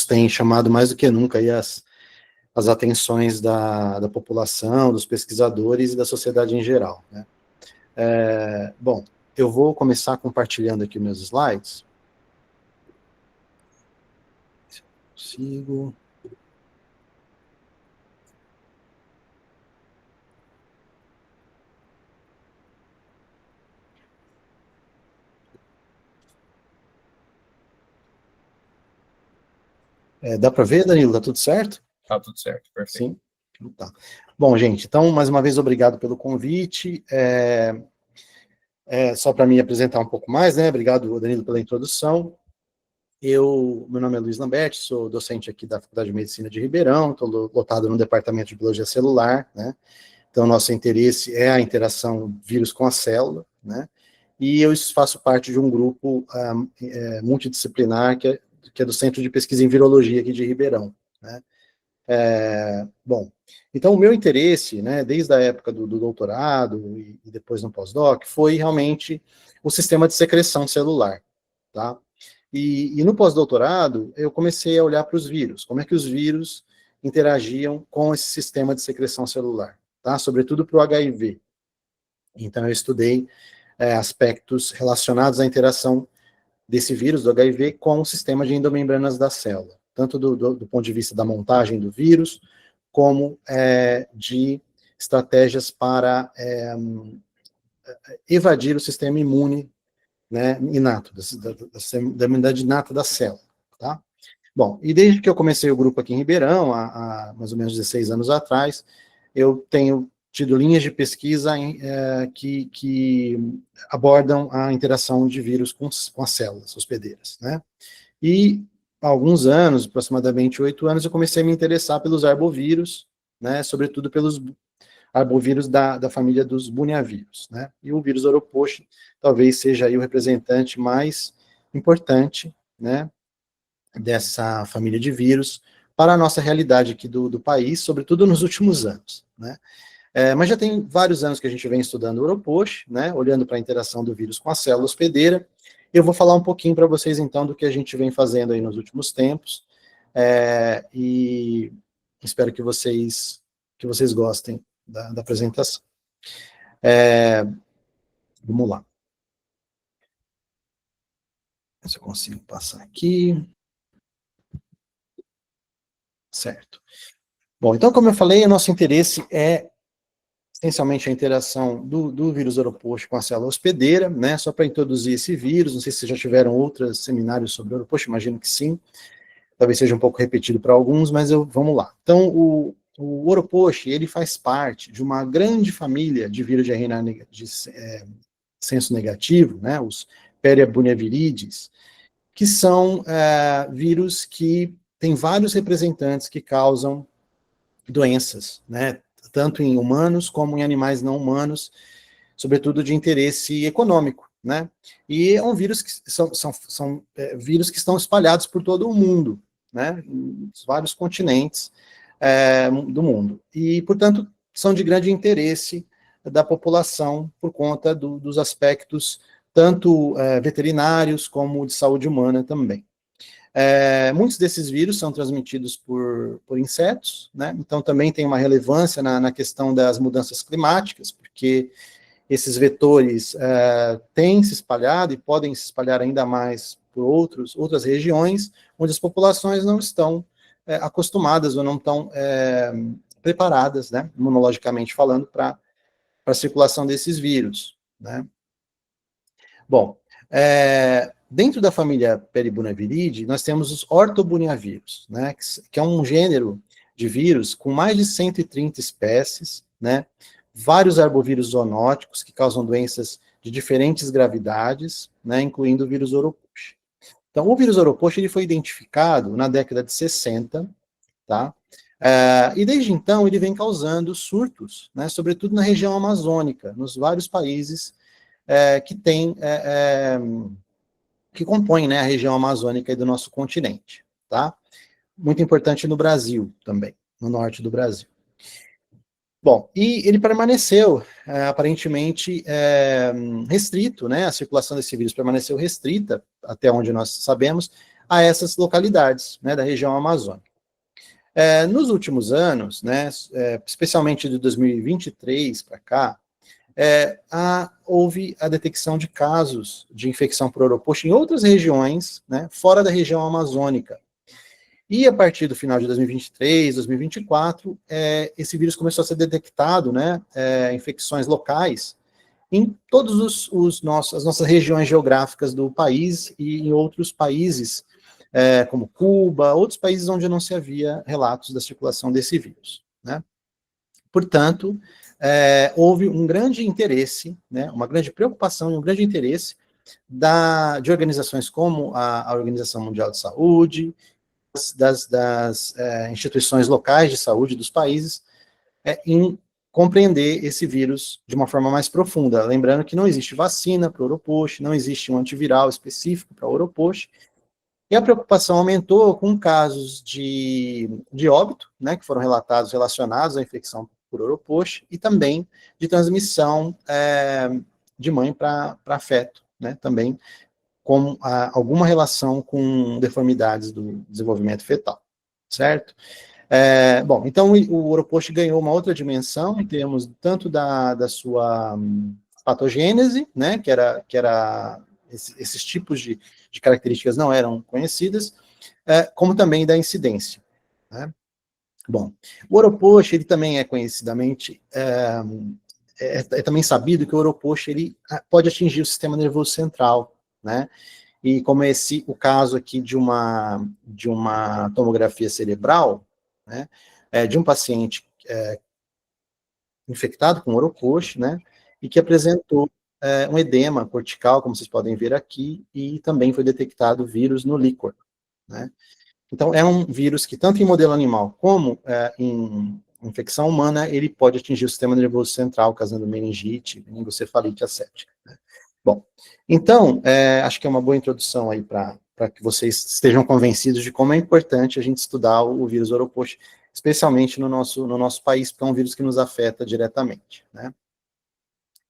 tem chamado mais do que nunca aí as atenções da população, dos pesquisadores e da sociedade em geral, né? Bom, eu vou começar compartilhando aqui meus slides. Se eu consigo. Dá para ver, Danilo? Tá tudo certo? Tá tudo certo, perfeito. Sim? Tá. Bom, gente, então, mais uma vez, obrigado pelo convite. Só para me apresentar um pouco mais, né? Obrigado, Danilo, pela introdução. Meu nome é Luiz Lambert, sou docente aqui da Faculdade de Medicina de Ribeirão, estou lotado no Departamento de Biologia Celular, né? Então, nosso interesse é a interação vírus com a célula, né? E eu faço parte de um grupo multidisciplinar que é do Centro de Pesquisa em Virologia aqui de Ribeirão, né? Bom, então o meu interesse, né, desde a época do doutorado e depois no pós-doc, foi realmente o sistema de secreção celular, tá? E no pós-doutorado, eu comecei a olhar para os vírus, como é que os vírus interagiam com esse sistema de secreção celular, tá? Sobretudo para o HIV. Então, eu estudei aspectos relacionados à interação desse vírus, do HIV, com o sistema de endomembranas da célula, tanto do ponto de vista da montagem do vírus, como de estratégias para evadir o sistema imune, né, inato, da imunidade inata da célula, tá? Bom, e desde que eu comecei o grupo aqui em Ribeirão, há mais ou menos 16 anos atrás, eu tenho tido linhas de pesquisa que abordam a interação de vírus com as células hospedeiras, né? E há alguns anos, aproximadamente 8 anos, eu comecei a me interessar pelos arbovírus, né? Sobretudo pelos arbovírus da família dos buniavírus, né? E o vírus Oropoche talvez seja aí o representante mais importante, né, dessa família de vírus para a nossa realidade aqui do país, sobretudo nos últimos anos, né? Mas já tem vários anos que a gente vem estudando o Oropoche, né, olhando para a interação do vírus com a célula hospedeira. Eu vou falar um pouquinho para vocês, então, do que a gente vem fazendo aí nos últimos tempos, e espero que vocês gostem da apresentação. Vamos lá. Se eu consigo passar aqui. Certo. Bom, então, como eu falei, o nosso interesse é essencialmente a interação do vírus Oropoche com a célula hospedeira, né? Só para introduzir esse vírus, não sei se vocês já tiveram outros seminários sobre Oropoche, imagino que sim. Talvez seja um pouco repetido para alguns, mas vamos lá. Então, o Oropoche, ele faz parte de uma grande família de vírus de RNA de senso negativo, né? Os Periabunevirides, que são vírus que têm vários representantes que causam doenças, né, tanto em humanos como em animais não humanos, sobretudo de interesse econômico, né, e é um vírus que são vírus que estão espalhados por todo o mundo, né, em vários continentes do mundo, e, portanto, são de grande interesse da população por conta dos aspectos tanto veterinários como de saúde humana também. Muitos desses vírus são transmitidos por insetos, né? Então também tem uma relevância na questão das mudanças climáticas, porque esses vetores têm se espalhado e podem se espalhar ainda mais por outras regiões, onde as populações não estão acostumadas ou não estão preparadas, né, imunologicamente falando, para a circulação desses vírus, né? Bom, dentro da família Peribunaviridae, nós temos os ortobuniavírus, né, que é um gênero de vírus com mais de 130 espécies, né, vários arbovírus zoonóticos que causam doenças de diferentes gravidades, né, incluindo o vírus Oropoche. Então, o vírus Oropoche ele foi identificado na década de 60, tá? E desde então ele vem causando surtos, né, sobretudo na região amazônica, nos vários países que compõem, né, a região amazônica do nosso continente, tá? Muito importante no Brasil também, no norte do Brasil. Bom, e ele permaneceu, aparentemente, restrito, né, a circulação desse vírus permaneceu restrita, até onde nós sabemos, a essas localidades, né, da região amazônica. Nos últimos anos, né, especialmente de 2023 para cá, houve a detecção de casos de infecção por oropoxo em outras regiões, né, fora da região amazônica. E a partir do final de 2023, 2024, esse vírus começou a ser detectado, né, infecções locais, em todas as nossas regiões geográficas do país e em outros países, como Cuba, outros países onde não se havia relatos da circulação desse vírus, né? Portanto, houve um grande interesse, né, uma grande preocupação e um grande interesse de organizações como a Organização Mundial de Saúde, das instituições locais de saúde dos países, em compreender esse vírus de uma forma mais profunda. Lembrando que não existe vacina para o Oropox, não existe um antiviral específico para o Oropox, e a preocupação aumentou com casos de óbito, né, que foram relatados relacionados à infecção por Oropox, e também de transmissão de mãe para feto, né, também com alguma relação com deformidades do desenvolvimento fetal, certo? Bom, então o Oropox ganhou uma outra dimensão em termos tanto da sua patogênese, né, que era esses tipos de características não eram conhecidas, como também da incidência, né? Bom, o Oropox, ele também é conhecidamente, também sabido que o Oropox, ele pode atingir o sistema nervoso central, né? E como o caso aqui de uma tomografia cerebral, né, de um paciente infectado com Oropox, né, e que apresentou um edema cortical, como vocês podem ver aqui, e também foi detectado vírus no líquor, né. Então, é um vírus que, tanto em modelo animal como em infecção humana, ele pode atingir o sistema nervoso central, causando meningite, meningocefalite asséptica, né. Bom, então, acho que é uma boa introdução aí para que vocês estejam convencidos de como é importante a gente estudar o vírus Oropox, especialmente no nosso país, porque é um vírus que nos afeta diretamente, né?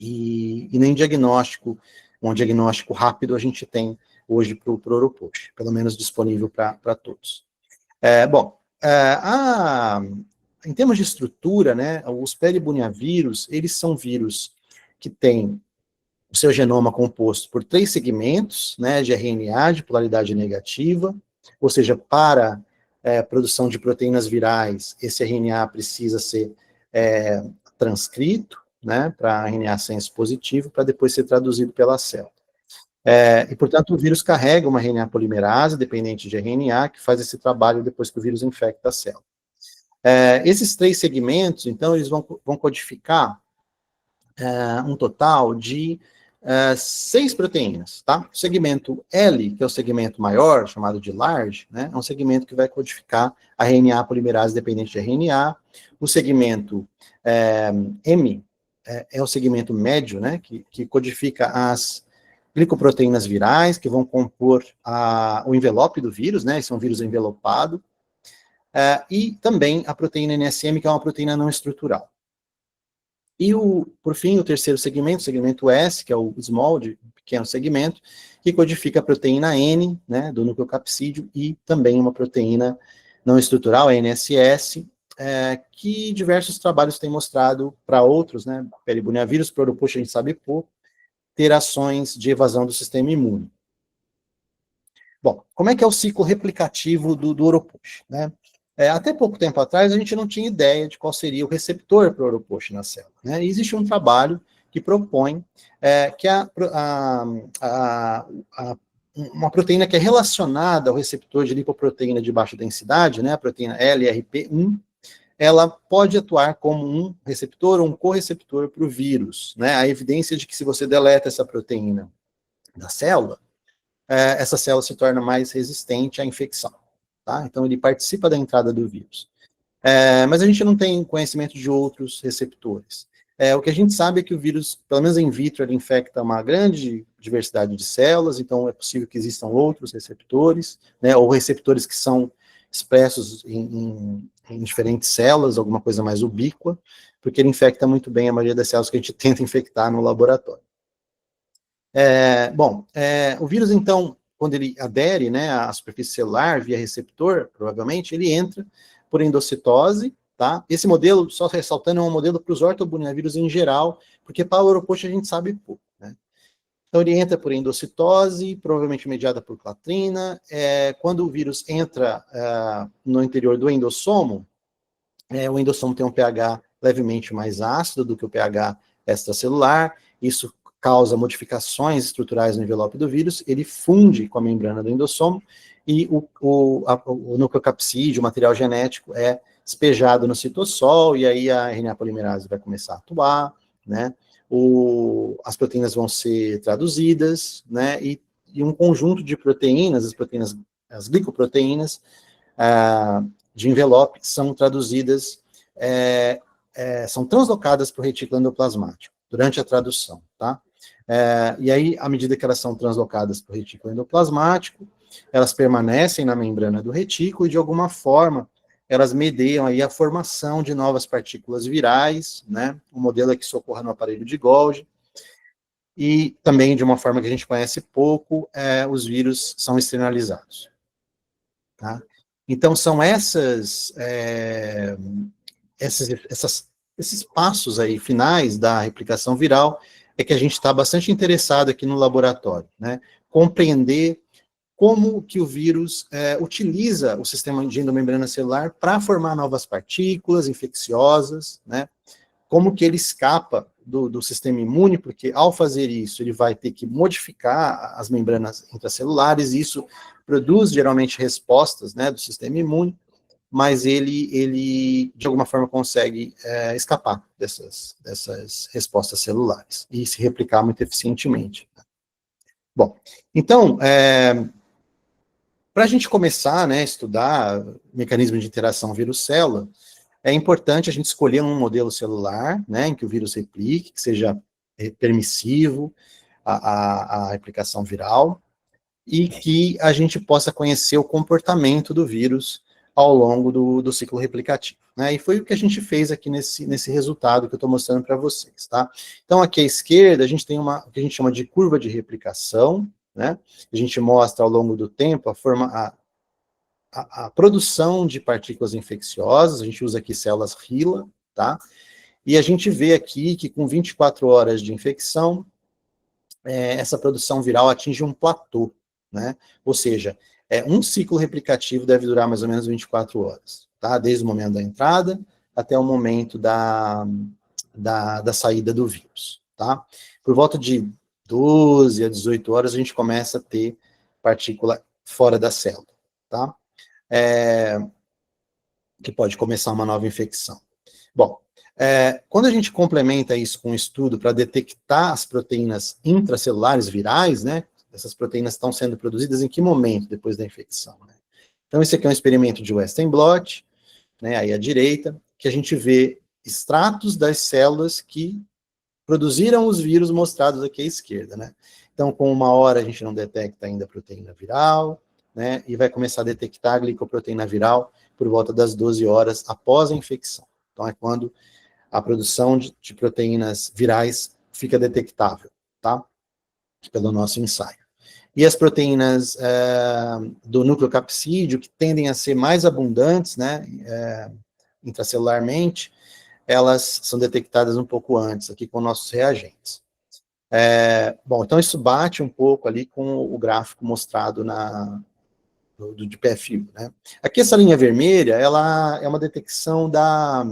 E nem diagnóstico, um diagnóstico rápido a gente tem hoje para o Oropox, pelo menos disponível para todos. Bom, em termos de estrutura, né, os peribuniavírus, eles são vírus que têm o seu genoma composto por 3 segmentos, né, de RNA de polaridade negativa, ou seja, para produção de proteínas virais, esse RNA precisa ser transcrito, né, para RNA senso positivo, para depois ser traduzido pela célula. E, portanto, o vírus carrega uma RNA polimerase, dependente de RNA, que faz esse trabalho depois que o vírus infecta a célula. Esses 3 segmentos, então, eles vão codificar um total de 6 proteínas, tá? O segmento L, que é o segmento maior, chamado de large, né, é um segmento que vai codificar a RNA polimerase dependente de RNA. O segmento M é o segmento médio, né, que codifica as glicoproteínas virais, que vão compor o envelope do vírus, né, esse é um vírus envelopado, e também a proteína NSM, que é uma proteína não estrutural. E, por fim, o terceiro segmento, o segmento S, que é o small, de pequeno segmento, que codifica a proteína N, né, do nucleocapsídeo, e também uma proteína não estrutural, a NSS, que diversos trabalhos têm mostrado para outros, né, peribuniavírus, para Oropox a gente sabe pouco, ter ações de evasão do sistema imune. Bom, como é que é o ciclo replicativo do Oropox, né? Até pouco tempo atrás, a gente não tinha ideia de qual seria o receptor para o Oropox na célula, né? E existe um trabalho que propõe que uma proteína que é relacionada ao receptor de lipoproteína de baixa densidade, né, a proteína LRP1, ela pode atuar como um receptor ou um correceptor para o vírus, né? A evidência de que se você deleta essa proteína da célula, essa célula se torna mais resistente à infecção, tá? Então, ele participa da entrada do vírus. Mas a gente não tem conhecimento de outros receptores. O que a gente sabe é que o vírus, pelo menos in vitro, ele infecta uma grande diversidade de células, então é possível que existam outros receptores, né, ou receptores que são expressos em diferentes células, alguma coisa mais ubíqua, porque ele infecta muito bem a maioria das células que a gente tenta infectar no laboratório. Bom, o vírus, então, quando ele adere, né, à superfície celular via receptor, provavelmente, ele entra por endocitose, tá? Esse modelo, só ressaltando, é um modelo para os ortobulinavírus em geral, porque para o Oropost a gente sabe pouco, né? Então, ele entra por endocitose, provavelmente mediada por clatrina. Quando o vírus entra no interior do endossomo, o endossomo tem um pH levemente mais ácido do que o pH extracelular. Isso causa modificações estruturais no envelope do vírus. Ele funde com a membrana do endossomo e o nucleocapsídeo, o material genético, é despejado no citossol, e aí a RNA polimerase vai começar a atuar, né? As proteínas vão ser traduzidas, né? E um conjunto de proteínas, as glicoproteínas, de envelope, são traduzidas, são translocadas para o retículo endoplasmático durante a tradução, tá? E aí, à medida que elas são translocadas para o retículo endoplasmático, elas permanecem na membrana do retículo e, de alguma forma, elas mediam aí a formação de novas partículas virais, né? O modelo é que isso ocorra no aparelho de Golgi. E também, de uma forma que a gente conhece pouco, os vírus são externalizados, tá? Então, são esses passos aí finais da replicação viral que a gente está bastante interessado aqui no laboratório, né? Compreender como que o vírus utiliza o sistema de endomembrana celular para formar novas partículas infecciosas, né? Como que ele escapa do sistema imune, porque ao fazer isso, ele vai ter que modificar as membranas intracelulares, e isso produz geralmente respostas, né, do sistema imune, mas ele de alguma forma consegue escapar dessas respostas celulares e se replicar muito eficientemente. Bom, então, para a gente começar, né, a estudar mecanismo de interação vírus-célula, é importante a gente escolher um modelo celular, né, em que o vírus replique, que seja permissivo à replicação viral, e que a gente possa conhecer o comportamento do vírus ao longo do ciclo replicativo, né? E foi o que a gente fez aqui nesse resultado que eu estou mostrando para vocês, tá? Então, aqui à esquerda, a gente tem o que a gente chama de curva de replicação, né? A gente mostra ao longo do tempo a produção de partículas infecciosas, a gente usa aqui células HeLa, tá? E a gente vê aqui que com 24 horas de infecção, essa produção viral atinge um platô, né? Ou seja, um ciclo replicativo deve durar mais ou menos 24 horas, tá? Desde o momento da entrada até o momento da saída do vírus, tá? Por volta de 12 a 18 horas, a gente começa a ter partícula fora da célula, tá? Que pode começar uma nova infecção. Bom, quando a gente complementa isso com um estudo para detectar as proteínas intracelulares virais, né, essas proteínas estão sendo produzidas em que momento depois da infecção, né? Então, esse aqui é um experimento de Western blot, né, aí à direita, que a gente vê extratos das células que produziram os vírus mostrados aqui à esquerda, né? Então, com 1 hora a gente não detecta ainda a proteína viral, né, e vai começar a detectar a glicoproteína viral por volta das 12 horas após a infecção. Então, é quando a produção de proteínas virais fica detectável, tá? Pelo nosso ensaio. E as proteínas do nucleocapsídeo, que tendem a ser mais abundantes, né, intracelularmente, elas são detectadas um pouco antes, aqui com nossos reagentes. Bom, então isso bate um pouco ali com o gráfico mostrado de PFU, né? Aqui essa linha vermelha, ela é uma detecção da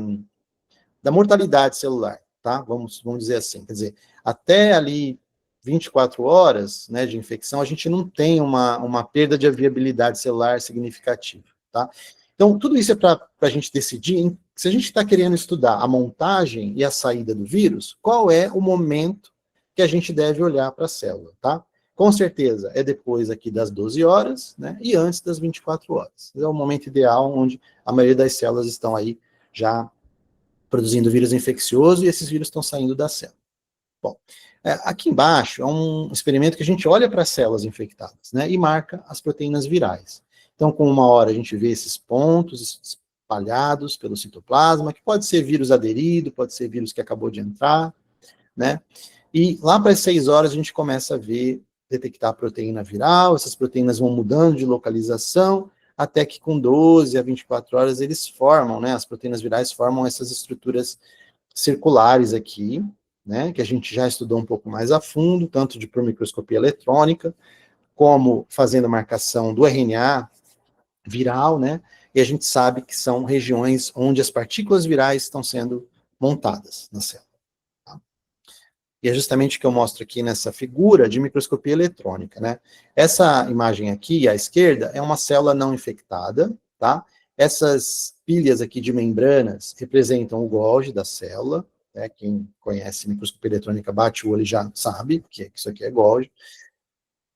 mortalidade celular, tá? Vamos dizer assim, quer dizer, até ali 24 horas, né, de infecção, a gente não tem uma perda de viabilidade celular significativa, tá? Então, tudo isso é para a gente decidir, se a gente está querendo estudar a montagem e a saída do vírus, qual é o momento que a gente deve olhar para a célula, tá? Com certeza, é depois aqui das 12 horas, né, e antes das 24 horas. É o momento ideal onde a maioria das células estão aí já produzindo vírus infeccioso e esses vírus estão saindo da célula. Bom, aqui embaixo é um experimento que a gente olha para as células infectadas, né, e marca as proteínas virais. Então, com 1 hora, a gente vê esses pontos espalhados pelo citoplasma, que pode ser vírus aderido, pode ser vírus que acabou de entrar, né, e lá para as 6 horas a gente começa a ver detectar a proteína viral, essas proteínas vão mudando de localização, até que com 12 a 24 horas eles formam, né, as proteínas virais formam essas estruturas circulares aqui, né, que a gente já estudou um pouco mais a fundo, tanto por microscopia eletrônica, como fazendo marcação do RNA viral, né, e a gente sabe que são regiões onde as partículas virais estão sendo montadas na célula. Tá? E é justamente o que eu mostro aqui nessa figura de microscopia eletrônica, né. Essa imagem aqui, à esquerda, é uma célula não infectada, tá? Essas pilhas aqui de membranas representam o Golgi da célula, né? Quem conhece microscopia eletrônica bate o olho e já sabe que isso aqui é Golgi.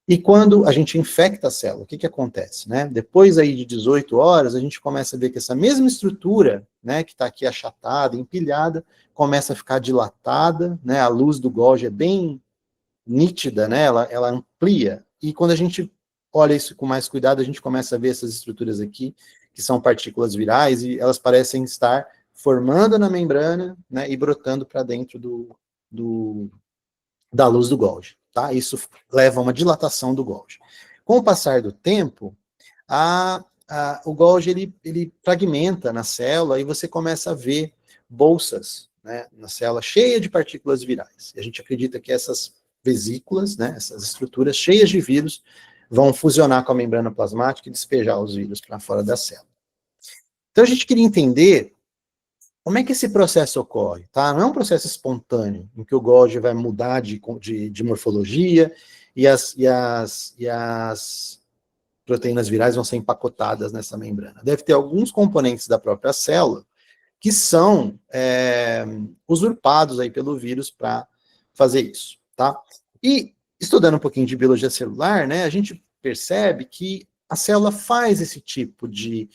E quando a gente infecta a célula, o que acontece, né? Depois aí de 18 horas, a gente começa a ver que essa mesma estrutura, né, que está aqui achatada, empilhada, começa a ficar dilatada, né? A luz do Golgi é bem nítida, né? Ela amplia. E quando a gente olha isso com mais cuidado, a gente começa a ver essas estruturas aqui, que são partículas virais, e elas parecem estar formando na membrana, né, e brotando para dentro da luz do Golgi, tá? Isso leva a uma dilatação do Golgi. Com o passar do tempo, o Golgi ele fragmenta na célula e você começa a ver bolsas, né, na célula cheia de partículas virais. E a gente acredita que essas vesículas, né, essas estruturas cheias de vírus, vão fusionar com a membrana plasmática e despejar os vírus para fora da célula. Então a gente queria entender como é que esse processo ocorre, tá? Não é um processo espontâneo, em que o Golgi vai mudar de morfologia e as proteínas virais vão ser empacotadas nessa membrana. Deve ter alguns componentes da própria célula que são usurpados aí pelo vírus para fazer isso, tá? E, estudando um pouquinho de biologia celular, né, a gente percebe que a célula faz esse tipo de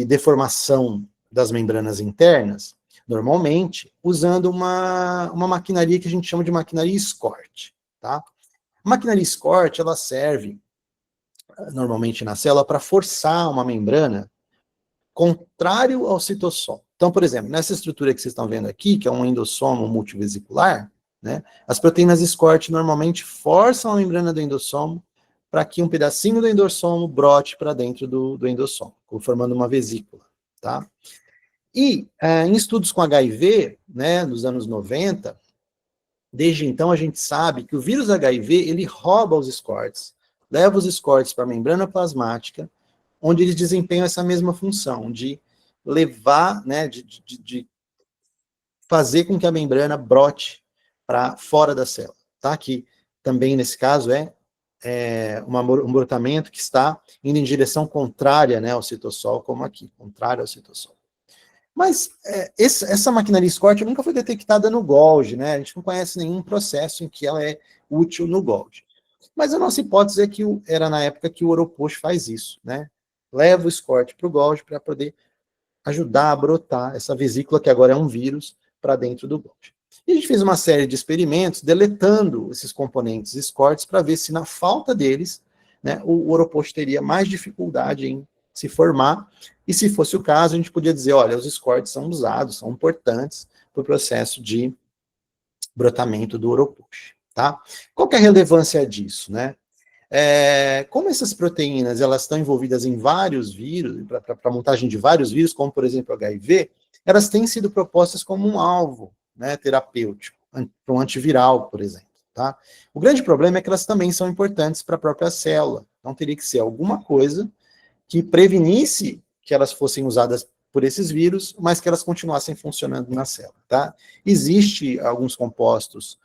deformação das membranas internas, normalmente, usando uma maquinaria que a gente chama de maquinaria Escort, tá? A maquinaria Escort, ela serve, normalmente na célula, para forçar uma membrana contrário ao citossomo. Então, por exemplo, nessa estrutura que vocês estão vendo aqui, que é um endossomo multivesicular, né, as proteínas Escort normalmente forçam a membrana do endossomo para que um pedacinho do endossomo brote para dentro do endossomo, formando uma vesícula, tá? E em estudos com HIV, né, nos anos 90, desde então a gente sabe que o vírus HIV, ele rouba os escortes, leva os escortes para a membrana plasmática, onde eles desempenham essa mesma função, de levar, né, de fazer com que a membrana brote para fora da célula, tá? Que também, nesse caso, é um brotamento que está indo em direção contrária, né, ao citossol, como aqui, contrária ao citossol. Mas essa maquinaria Escort nunca foi detectada no Golgi, né? A gente não conhece nenhum processo em que ela é útil no Golgi. Mas a nossa hipótese é que era na época que o Oroposh faz isso, né? Leva o Escort para o Golgi para poder ajudar a brotar essa vesícula, que agora é um vírus, para dentro do Golgi. E a gente fez uma série de experimentos deletando esses componentes Escorts para ver se na falta deles, né, o Oroposh teria mais dificuldade em se formar, e se fosse o caso, a gente podia dizer, olha, os Escorts são usados, são importantes para o processo de brotamento do Oroposh, tá? Qual que é a relevância disso, né? Como essas proteínas, elas estão envolvidas em vários vírus, para a montagem de vários vírus, como, por exemplo, o HIV, elas têm sido propostas como um alvo, né, terapêutico, para um antiviral, por exemplo, tá? O grande problema é que elas também são importantes para a própria célula, então teria que ser alguma coisa que prevenisse que elas fossem usadas por esses vírus, mas que elas continuassem funcionando na célula, tá? Existe alguns compostos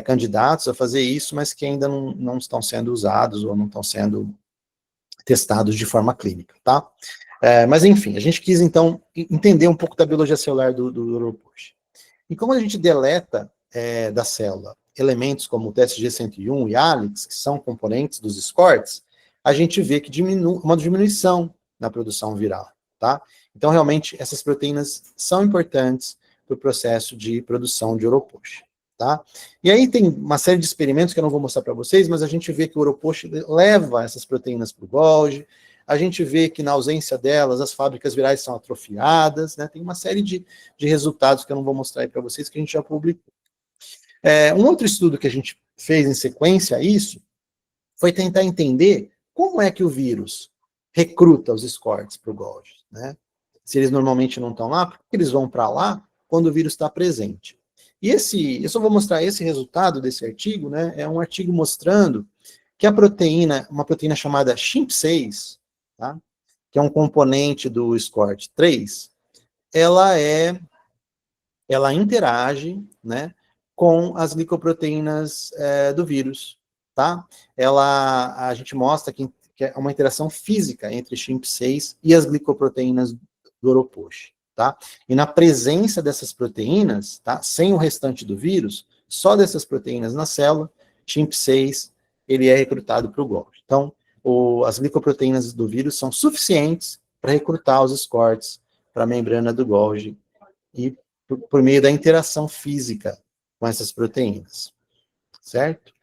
candidatos a fazer isso, mas que ainda não estão sendo usados ou não estão sendo testados de forma clínica, tá? Mas, enfim, a gente quis, então, entender um pouco da biologia celular do Oroposh. E como a gente deleta da célula elementos como o TSG101 e ALIX, que são componentes dos Escorts, a gente vê que uma diminuição na produção viral, tá? Então, realmente, essas proteínas são importantes para o processo de produção de Oroposh, tá? E aí tem uma série de experimentos que eu não vou mostrar para vocês, mas a gente vê que o Oroposh leva essas proteínas para o Golgi, a gente vê que na ausência delas, as fábricas virais são atrofiadas, né? Tem uma série de resultados que eu não vou mostrar aí para vocês, que a gente já publicou. Um outro estudo que a gente fez em sequência a isso, foi tentar entender como é que o vírus recruta os escortes para o Golgi, né? Se eles normalmente não estão lá, por que eles vão para lá quando o vírus está presente? E eu só vou mostrar esse resultado desse artigo, né? É um artigo mostrando que a proteína, uma proteína chamada SHIMP6, tá? Que é um componente do SCORT3, ela interage, né, com as glicoproteínas do vírus, tá? A gente mostra que é uma interação física entre SHIMP6 e as glicoproteínas do Oropoche, tá? E na presença dessas proteínas, tá, sem o restante do vírus, só dessas proteínas na célula, SHIMP6, ele é recrutado para o Golgi. Então, as glicoproteínas do vírus são suficientes para recrutar os escortes para a membrana do Golgi e por meio da interação física com essas proteínas, certo?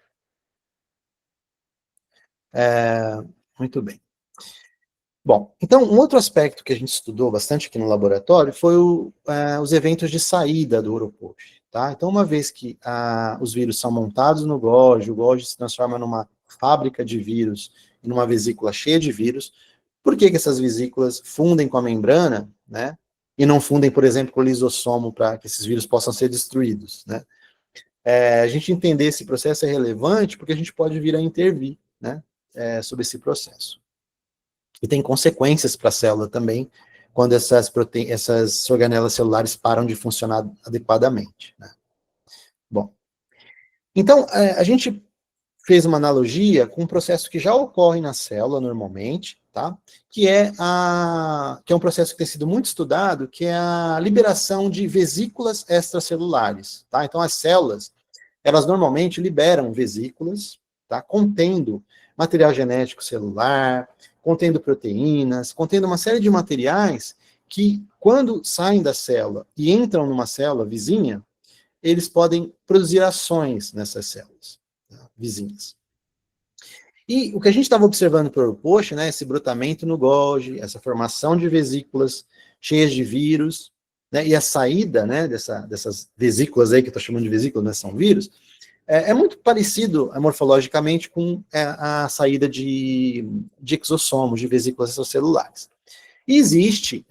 Muito bem. Bom, então, um outro aspecto que a gente estudou bastante aqui no laboratório foi os eventos de saída do Oropoche, tá? Então, uma vez que os vírus são montados no Golgi, o Golgi se transforma numa fábrica de vírus, numa vesícula cheia de vírus, por que essas vesículas fundem com a membrana, né? E não fundem, por exemplo, com o lisossomo para que esses vírus possam ser destruídos, né? A gente entender esse processo é relevante porque a gente pode vir a intervir, né, sobre esse processo. E tem consequências para a célula também, quando essas organelas celulares param de funcionar adequadamente, né? Bom, então, a gente fez uma analogia com um processo que já ocorre na célula normalmente, tá? Que é um processo que tem sido muito estudado, que é a liberação de vesículas extracelulares, tá? Então, as células, elas normalmente liberam vesículas, tá, contendo material genético celular, contendo proteínas, contendo uma série de materiais que, quando saem da célula e entram numa célula vizinha, eles podem produzir ações nessas células, tá, vizinhas. E o que a gente estava observando pelo Oropoche, né, esse brotamento no Golgi, essa formação de vesículas cheias de vírus, né, e a saída, né, dessas vesículas aí, que eu estou chamando de vesículas, né, são vírus, é muito parecido morfologicamente com a saída de exossomos, de vesículas extracelulares. E existe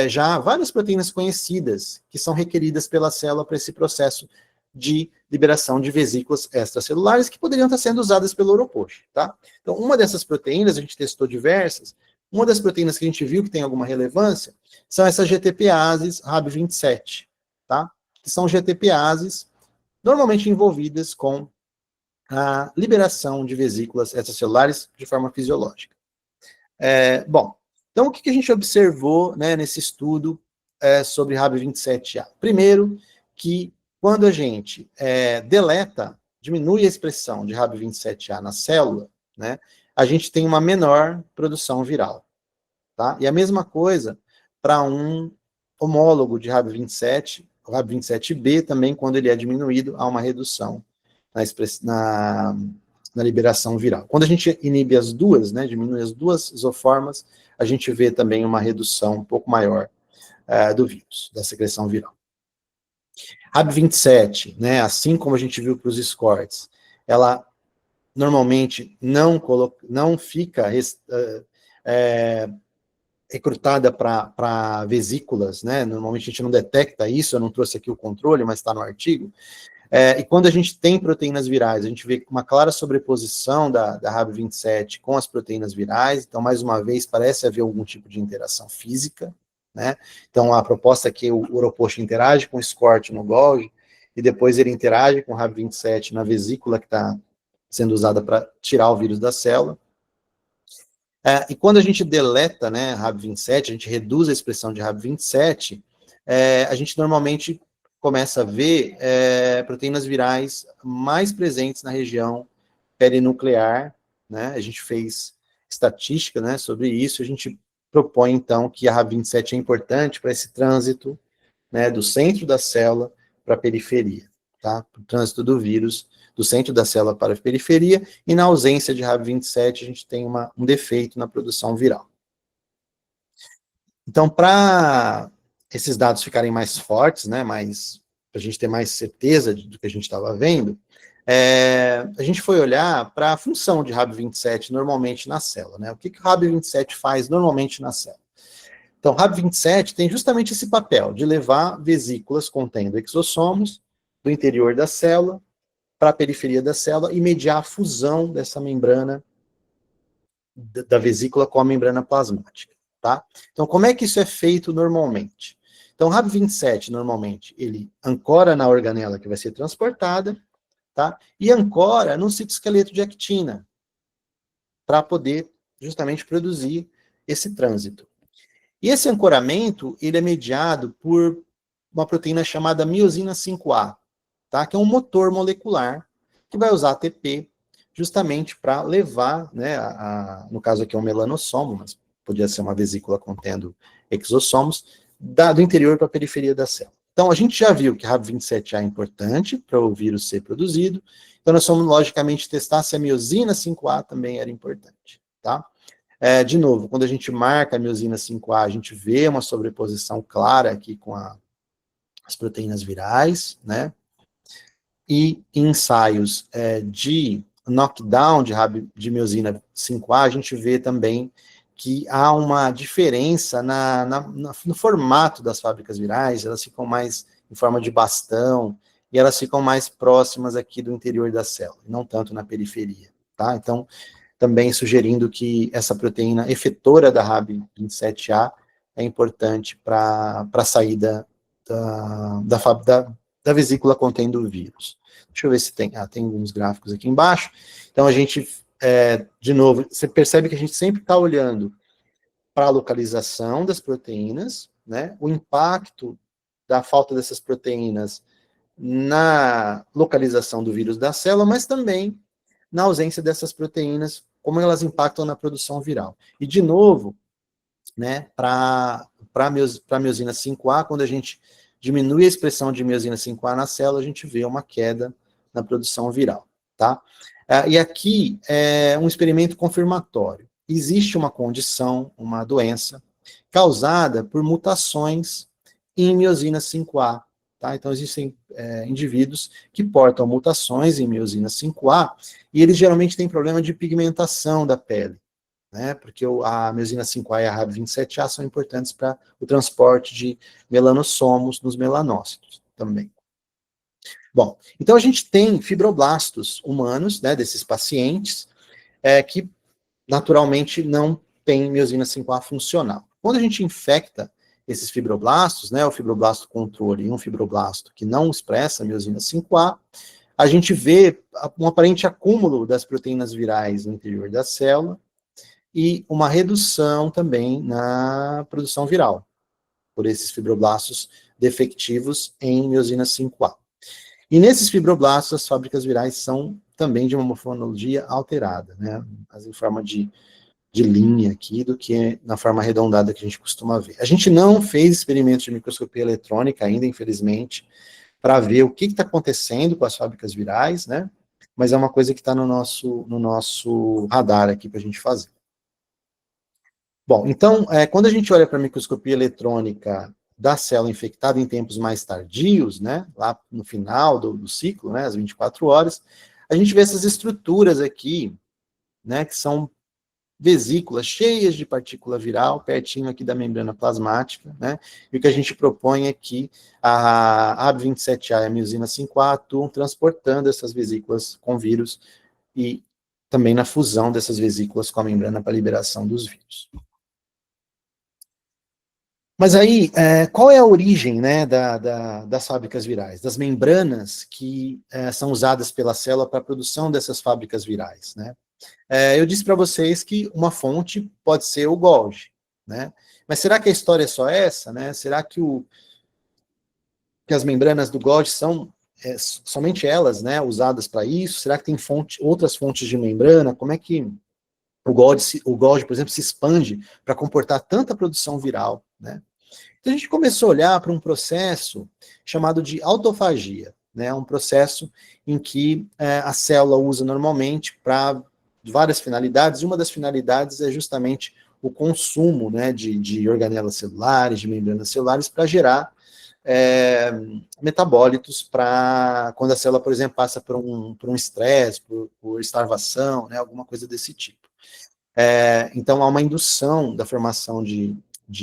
já várias proteínas conhecidas que são requeridas pela célula para esse processo de liberação de vesículas extracelulares que poderiam estar sendo usadas pelo Oropoche, tá? Então, uma dessas proteínas, a gente testou diversas, uma das proteínas que a gente viu que tem alguma relevância são essas GTPases RAB27, tá? Que são GTPases normalmente envolvidas com a liberação de vesículas extracelulares de forma fisiológica. Bom, então o que a gente observou, né, nesse estudo sobre RAB27A? Primeiro, que quando a gente diminui a expressão de RAB27A na célula, né, a gente tem uma menor produção viral, tá? E a mesma coisa para um homólogo de RAB27, o RAB27B também, quando ele é diminuído, há uma redução na liberação viral. Quando a gente inibe as duas, né, diminui as duas isoformas, a gente vê também uma redução um pouco maior do vírus, da secreção viral. RAB27, né, assim como a gente viu para os escortes, ela normalmente não fica recrutada para vesículas, né? Normalmente a gente não detecta isso, eu não trouxe aqui o controle, mas está no artigo. E quando a gente tem proteínas virais, a gente vê uma clara sobreposição da RAB27 com as proteínas virais, então, mais uma vez, parece haver algum tipo de interação física, né? Então, a proposta é que o Oropoche interage com o SCORT no Golgi, e depois ele interage com o RAB27 na vesícula que está sendo usada para tirar o vírus da célula. E quando a gente deleta, né, RAB27, a gente reduz a expressão de RAB27, a gente normalmente começa a ver proteínas virais mais presentes na região perinuclear, né? A gente fez estatística, né, sobre isso, a gente propõe, então, que a RAB27 é importante para esse trânsito, né, do centro da célula para a periferia, tá? O trânsito do vírus do centro da célula para a periferia, e na ausência de RAB27, a gente tem um defeito na produção viral. Então, para esses dados ficarem mais fortes, né, para a gente ter mais certeza do que a gente estava vendo, A gente foi olhar para a função de Rab27 normalmente na célula, né? O que o Rab27 faz normalmente na célula? Então, o Rab27 tem justamente esse papel de levar vesículas contendo exossomos do interior da célula para a periferia da célula e mediar a fusão dessa membrana da vesícula com a membrana plasmática, tá? Então, como é que isso é feito normalmente? Então, o Rab27, normalmente, ele ancora na organela que vai ser transportada, tá? E ancora no citoesqueleto de actina, para poder justamente produzir esse trânsito. E esse ancoramento, ele é mediado por uma proteína chamada miosina 5A, tá? Que é um motor molecular que vai usar ATP justamente para levar, né, no caso aqui é um melanossomo, mas podia ser uma vesícula contendo exossomos, do interior para a periferia da célula. Então, a gente já viu que Rab27A é importante para o vírus ser produzido, então nós vamos, logicamente, testar se a miosina 5A também era importante, tá? De novo, quando a gente marca a miosina 5A, a gente vê uma sobreposição clara aqui com as proteínas virais, né? E em ensaios de knockdown de miosina 5A, a gente vê também que há uma diferença no formato das fábricas virais, elas ficam mais em forma de bastão, e elas ficam mais próximas aqui do interior da célula, não tanto na periferia, tá? Então, também sugerindo que essa proteína efetora da Rab27A é importante para a saída da vesícula contendo o vírus. Deixa eu ver se tem. Tem alguns gráficos aqui embaixo. Então, a gente, de novo, você percebe que a gente sempre está olhando para a localização das proteínas, né? O impacto da falta dessas proteínas na localização do vírus da célula, mas também na ausência dessas proteínas, como elas impactam na produção viral. E, de novo, né, para a miosina 5A, quando a gente diminui a expressão de miosina 5A na célula, a gente vê uma queda na produção viral, tá? E aqui é um experimento confirmatório. Existe uma condição, uma doença, causada por mutações em miosina 5A, tá? Então, existem indivíduos que portam mutações em miosina 5A e eles geralmente têm problema de pigmentação da pele, né? Porque a miosina 5A e a Rab27A são importantes para o transporte de melanossomos nos melanócitos também. Bom, então a gente tem fibroblastos humanos, né, desses pacientes, que naturalmente não têm miosina 5A funcional. Quando a gente infecta esses fibroblastos, né, o fibroblasto controle e um fibroblasto que não expressa miosina 5A, a gente vê um aparente acúmulo das proteínas virais no interior da célula e uma redução também na produção viral, por esses fibroblastos defectivos em miosina 5A. E nesses fibroblastos, as fábricas virais são também de uma morfologia alterada, né, mas em forma de linha aqui, do que na forma arredondada que a gente costuma ver. A gente não fez experimentos de microscopia eletrônica ainda, infelizmente, para ver o que está acontecendo com as fábricas virais, né, mas é uma coisa que está no nosso radar aqui para a gente fazer. Bom, então, quando a gente olha para a microscopia eletrônica da célula infectada em tempos mais tardios, né, lá no final do ciclo, né, às 24 horas, a gente vê essas estruturas aqui, né, que são vesículas cheias de partícula viral, pertinho aqui da membrana plasmática, né, e o que a gente propõe é que a Rab27A e a miosina 5A atuam transportando essas vesículas com vírus e também na fusão dessas vesículas com a membrana para liberação dos vírus. Mas aí, qual é a origem, né, das fábricas virais? Das membranas que são usadas pela célula para a produção dessas fábricas virais, né? Eu disse para vocês que uma fonte pode ser o Golgi, né? Mas será que a história é só essa, né? Será que as membranas do Golgi são somente elas, né, usadas para isso? Será que tem outras fontes de membrana? Como é que o Golgi, por exemplo, se expande para comportar tanta produção viral, né? Então a gente começou a olhar para um processo chamado de autofagia, né? Um processo em que a célula usa normalmente para várias finalidades, e uma das finalidades é justamente o consumo, né, de organelas celulares, de membranas celulares, para gerar metabólitos para quando a célula, por exemplo, passa por um estresse, por starvação, né, alguma coisa desse tipo. Então, há uma indução da formação de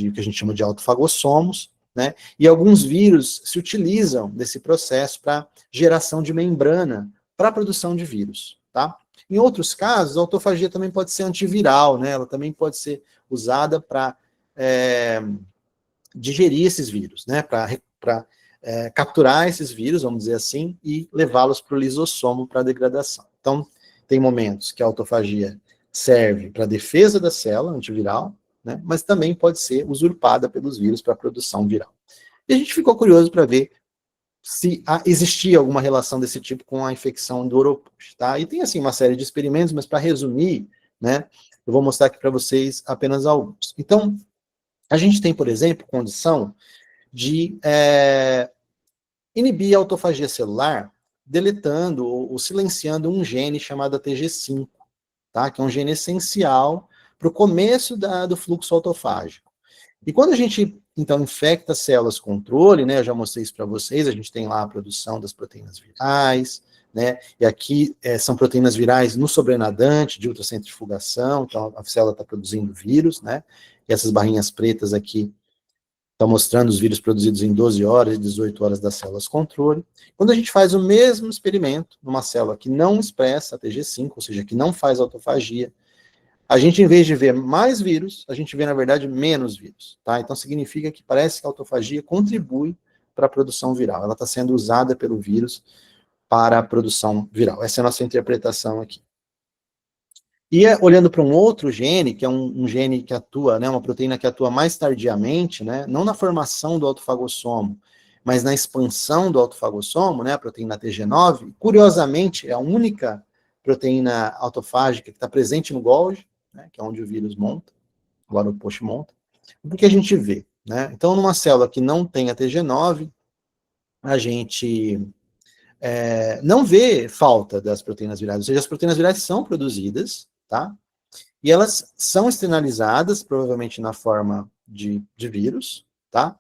o que a gente chama de autofagossomos, né, e alguns vírus se utilizam desse processo para geração de membrana para a produção de vírus, tá? Em outros casos, a autofagia também pode ser antiviral, né, ela também pode ser usada para digerir esses vírus, né, para capturar esses vírus, vamos dizer assim, e levá-los para o lisossomo para degradação. Então, tem momentos que a autofagia serve para a defesa da célula antiviral, né, mas também pode ser usurpada pelos vírus para a produção viral. E a gente ficou curioso para ver se existia alguma relação desse tipo com a infecção do Oropouche, tá? E tem, assim, uma série de experimentos, mas para resumir, né, eu vou mostrar aqui para vocês apenas alguns. Então, a gente tem, por exemplo, condição de inibir a autofagia celular deletando ou silenciando um gene chamado ATG5, tá? Que é um gene essencial para o começo do fluxo autofágico. E quando a gente, então, infecta células controle, né, eu já mostrei isso para vocês, a gente tem lá a produção das proteínas virais, né, e aqui são proteínas virais no sobrenadante de ultracentrifugação, então a célula está produzindo vírus, né, e essas barrinhas pretas aqui estão mostrando os vírus produzidos em 12 horas e 18 horas das células controle. Quando a gente faz o mesmo experimento numa célula que não expressa a TG5, ou seja, que não faz autofagia, a gente, em vez de ver mais vírus, a gente vê, na verdade, menos vírus, tá? Então, significa que parece que a autofagia contribui para a produção viral. Ela está sendo usada pelo vírus para a produção viral. Essa é a nossa interpretação aqui. E olhando para um outro gene, que é um gene que atua, né, uma proteína que atua mais tardiamente, né, não na formação do autofagossomo, mas na expansão do autofagossomo, né, a proteína TG9, curiosamente, é a única proteína autofágica que está presente no Golgi, né, que é onde o vírus monta, agora o Oropouche monta. O que a gente vê? Né? Então, numa célula que não tem a TG9, a gente não vê falta das proteínas virais, ou seja, as proteínas virais são produzidas, tá? E elas são externalizadas, provavelmente na forma de vírus, tá?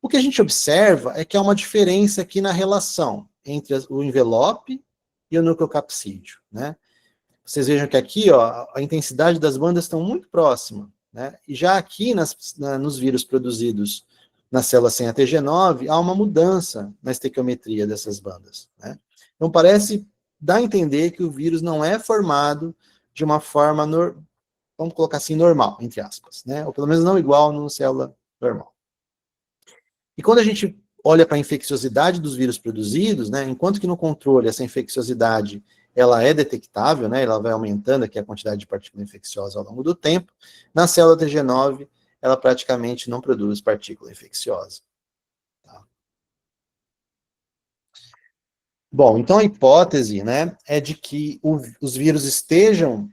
O que a gente observa é que há uma diferença aqui na relação entre o envelope e o nucleocapsídeo, né? Vocês vejam que aqui, ó, a intensidade das bandas estão muito próxima, né? E já aqui nos vírus produzidos na célula sem a TG9, há uma mudança na estequiometria dessas bandas, né? Então parece dar a entender que o vírus não é formado de uma forma, vamos colocar assim, normal, entre aspas, né? Ou pelo menos não igual numa célula normal. E quando a gente olha para a infecciosidade dos vírus produzidos, né, enquanto que no controle essa infecciosidade ela é detectável, né, ela vai aumentando aqui a quantidade de partícula infecciosa ao longo do tempo, na célula TG9 ela praticamente não produz partícula infecciosa. Tá? Bom, então a hipótese, né, é de que os vírus estejam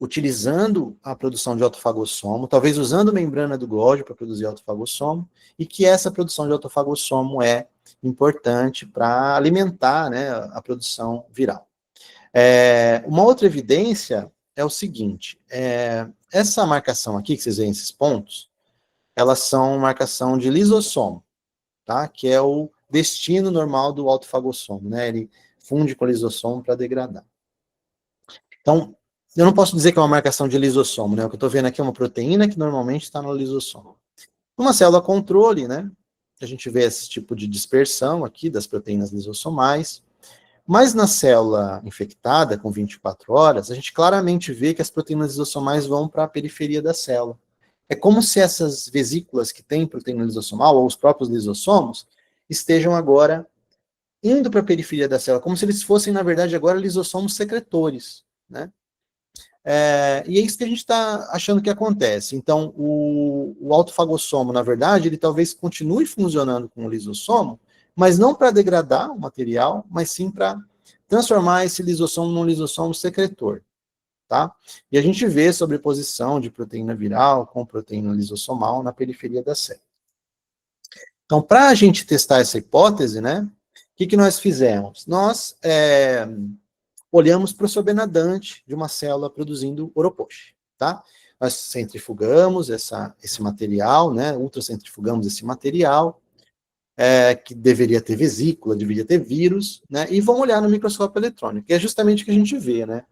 utilizando a produção de autofagossomo, talvez usando a membrana do Golgi para produzir autofagossomo, e que essa produção de autofagossomo é importante para alimentar, né, a produção viral. Uma outra evidência é o seguinte, essa marcação aqui, que vocês veem esses pontos, elas são marcação de lisossomo, tá? Que é o destino normal do autofagossomo, né? Ele funde com o lisossomo para degradar. Então, eu não posso dizer que é uma marcação de lisossomo, né? O que eu estou vendo aqui é uma proteína que normalmente está no lisossomo. Uma célula controle, né? A gente vê esse tipo de dispersão aqui das proteínas lisossomais. Mas na célula infectada, com 24 horas, a gente claramente vê que as proteínas lisossomais vão para a periferia da célula. É como se essas vesículas que têm proteína lisossomal, ou os próprios lisossomos, estejam agora indo para a periferia da célula, como se eles fossem, na verdade, agora lisossomos secretores, né? E é isso que a gente está achando que acontece. Então, o autofagossomo, na verdade, ele talvez continue funcionando com o lisossomo, mas não para degradar o material, mas sim para transformar esse lisossomo num lisossomo secretor, tá? E a gente vê sobreposição de proteína viral com proteína lisossomal na periferia da célula. Então, para a gente testar essa hipótese, né, o que nós fizemos? Nós olhamos para o sobrenadante de uma célula produzindo Oropouche, tá? Nós centrifugamos esse material, né, ultracentrifugamos esse material, que deveria ter vesícula, deveria ter vírus, né? E vão olhar no microscópio eletrônico, que é justamente o que a gente vê, né?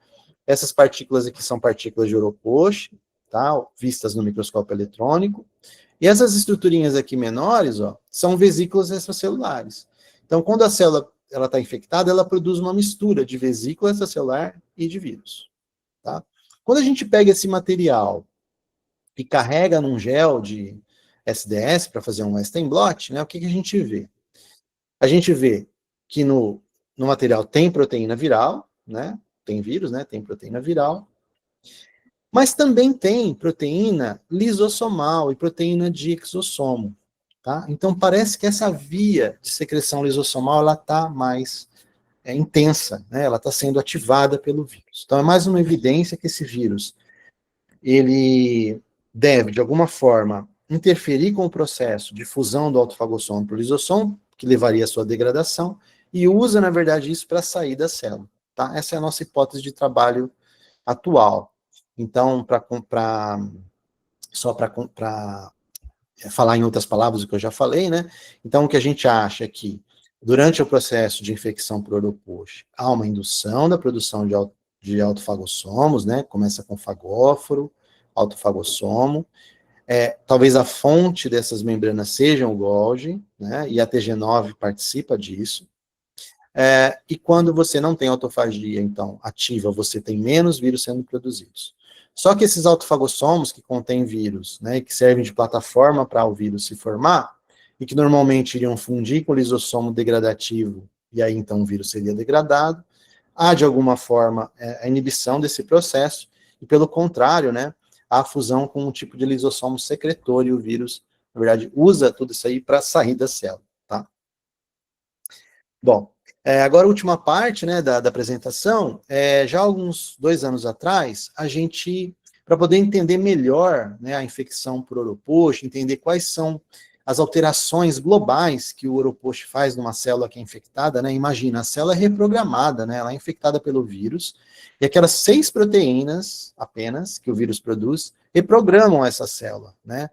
Essas partículas aqui são partículas de Oropouche, tá? Vistas no microscópio eletrônico. E essas estruturinhas aqui menores, ó, são vesículas extracelulares. Então, quando a célula está infectada, ela produz uma mistura de vesícula extracelular e de vírus, tá? Quando a gente pega esse material e carrega num gel de SDS para fazer um Western blot, né, o que a gente vê? A gente vê que no material tem proteína viral, né? Tem vírus, né? Tem proteína viral. Mas também tem proteína lisossomal e proteína de exossomo, tá? Então parece que essa via de secreção lisossomal ela está mais intensa, né? Ela está sendo ativada pelo vírus. Então é mais uma evidência que esse vírus ele deve de alguma forma interferir com o processo de fusão do autofagossomo para o lisossomo, que levaria à sua degradação, e usa na verdade isso para sair da célula, tá? Essa é a nossa hipótese de trabalho atual. Então, só para falar em outras palavras o que eu já falei, né? Então, o que a gente acha é que, durante o processo de infecção por Oropouche, há uma indução da produção de autofagossomos, né? Começa com fagóforo, autofagossomo. Talvez a fonte dessas membranas seja o Golgi, né? E a TG9 participa disso. E quando você não tem autofagia, então, ativa, você tem menos vírus sendo produzidos. Só que esses autofagossomos que contêm vírus, né, que servem de plataforma para o vírus se formar, e que normalmente iriam fundir com o lisossomo degradativo, e aí então o vírus seria degradado, há de alguma forma a inibição desse processo, e pelo contrário, né, a fusão com um tipo de lisossomo secretor, e o vírus, na verdade, usa tudo isso aí para sair da célula, tá? Bom, agora a última parte, né, da apresentação, já há alguns 2 anos atrás, a gente, para poder entender melhor, né, a infecção por Oropouche, entender quais são as alterações globais que o Oropouche faz numa célula que é infectada, né, imagina, a célula é reprogramada, né, ela é infectada pelo vírus, e aquelas 6 proteínas apenas que o vírus produz, reprogramam essa célula, né,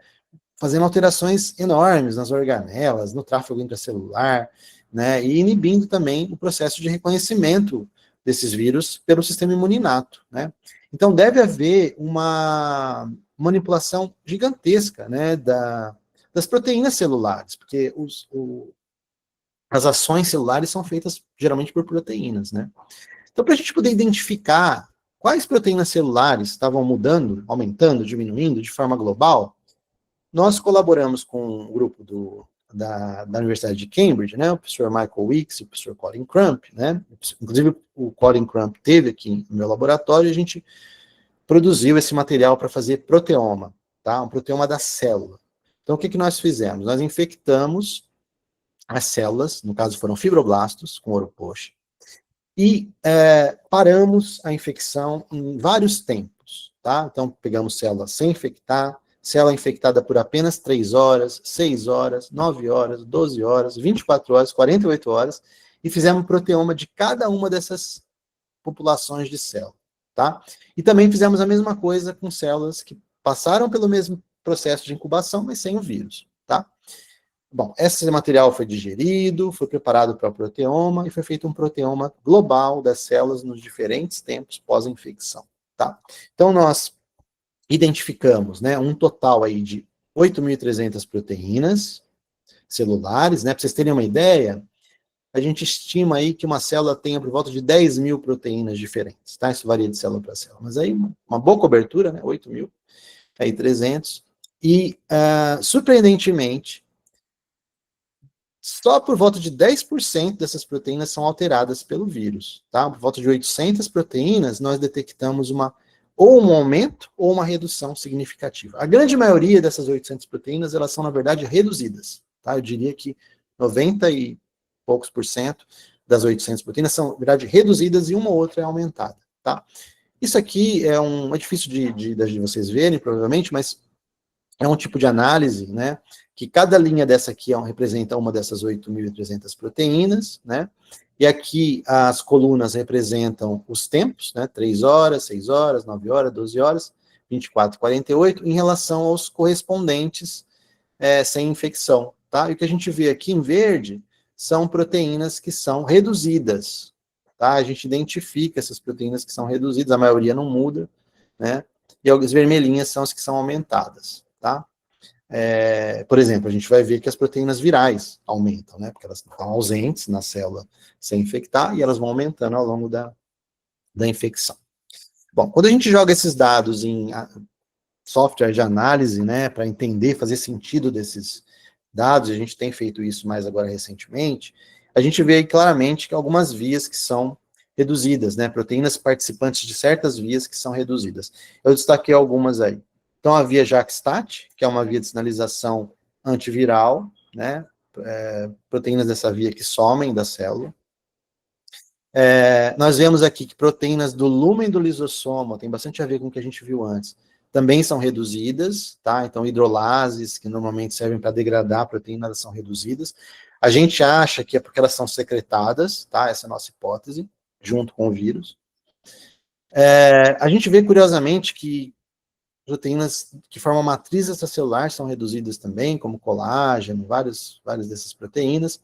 fazendo alterações enormes nas organelas, no tráfego intracelular, né, e inibindo também o processo de reconhecimento desses vírus pelo sistema imuninato, né. Então deve haver uma manipulação gigantesca, né, das proteínas celulares, porque as ações celulares são feitas geralmente por proteínas, né. Então, para a gente poder identificar quais proteínas celulares estavam mudando, aumentando, diminuindo de forma global, nós colaboramos com um grupo da Universidade de Cambridge, né, o professor Michael Weeks e o professor Colin Crump, né, inclusive o Colin Crump esteve aqui no meu laboratório e a gente produziu esse material para fazer proteoma, tá, um proteoma da célula. Então, o que nós fizemos? Nós infectamos as células, no caso foram fibroblastos, com Oropouche, e paramos a infecção em vários tempos, tá? Então, pegamos célula sem infectar, célula infectada por apenas 3 horas, 6 horas, 9 horas, 12 horas, 24 horas, 48 horas, e fizemos um proteoma de cada uma dessas populações de célula, tá? E também fizemos a mesma coisa com células que passaram pelo mesmo processo de incubação, mas sem o vírus, tá? Bom, esse material foi digerido, foi preparado para o proteoma e foi feito um proteoma global das células nos diferentes tempos pós-infecção, tá? Então, nós identificamos, né, um total aí de 8.300 proteínas celulares, né? Para vocês terem uma ideia, a gente estima aí que uma célula tenha por volta de 10.000 proteínas diferentes, tá? Isso varia de célula para célula, mas aí uma boa cobertura, né? 8.000, aí 300, e surpreendentemente, só por volta de 10% dessas proteínas são alteradas pelo vírus, tá? Por volta de 800 proteínas, nós detectamos ou um aumento ou uma redução significativa. A grande maioria dessas 800 proteínas, elas são, na verdade, reduzidas, tá? Eu diria que 90 e poucos por cento das 800 proteínas são, na verdade, reduzidas e uma ou outra é aumentada, tá? Isso aqui é difícil de vocês verem, provavelmente, mas é um tipo de análise, né, que cada linha dessa aqui representa uma dessas 8.300 proteínas, né, e aqui as colunas representam os tempos, né, 3 horas, 6 horas, 9 horas, 12 horas, 24, 48, em relação aos correspondentes sem infecção, tá? E o que a gente vê aqui em verde são proteínas que são reduzidas, tá? A gente identifica essas proteínas que são reduzidas, a maioria não muda, né? E as vermelhinhas são as que são aumentadas, tá? Por exemplo, a gente vai ver que as proteínas virais aumentam, né? Porque elas estão ausentes na célula sem infectar e elas vão aumentando ao longo da infecção. Bom, quando a gente joga esses dados em software de análise, né, para entender, fazer sentido desses dados, a gente tem feito isso mais agora recentemente, a gente vê aí claramente que algumas vias que são reduzidas, né, proteínas participantes de certas vias que são reduzidas. Eu destaquei algumas aí. Então, a via JAK-STAT, que é uma via de sinalização antiviral, né, proteínas dessa via que somem da célula. Nós vemos aqui que proteínas do lúmen do lisossomo, tem bastante a ver com o que a gente viu antes, também são reduzidas, tá? Então, hidrolases, que normalmente servem para degradar a proteína, elas são reduzidas. A gente acha que é porque elas são secretadas, tá? Essa é a nossa hipótese, junto com o vírus. A gente vê, curiosamente, que proteínas que formam matriz extracelular são reduzidas também, como colágeno, várias dessas proteínas.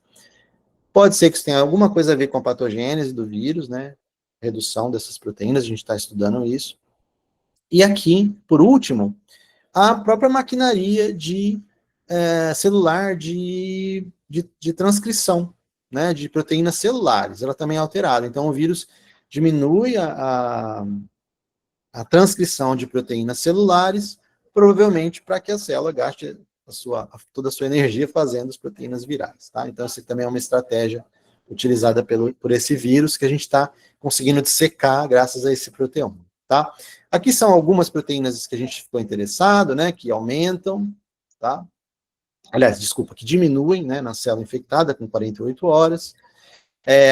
Pode ser que isso tenha alguma coisa a ver com a patogênese do vírus, né? Redução dessas proteínas, a gente está estudando isso. E aqui, por último, a própria maquinaria celular de transcrição, né? De proteínas celulares, ela também é alterada. Então, o vírus diminui a transcrição de proteínas celulares, provavelmente para que a célula gaste toda a sua energia fazendo as proteínas virais, tá? Então, essa também é uma estratégia utilizada por esse vírus que a gente está conseguindo dissecar graças a esse proteoma, tá? Aqui são algumas proteínas que a gente ficou interessado, né, que aumentam, tá? Aliás, desculpa, que diminuem, né, na célula infectada com 48 horas.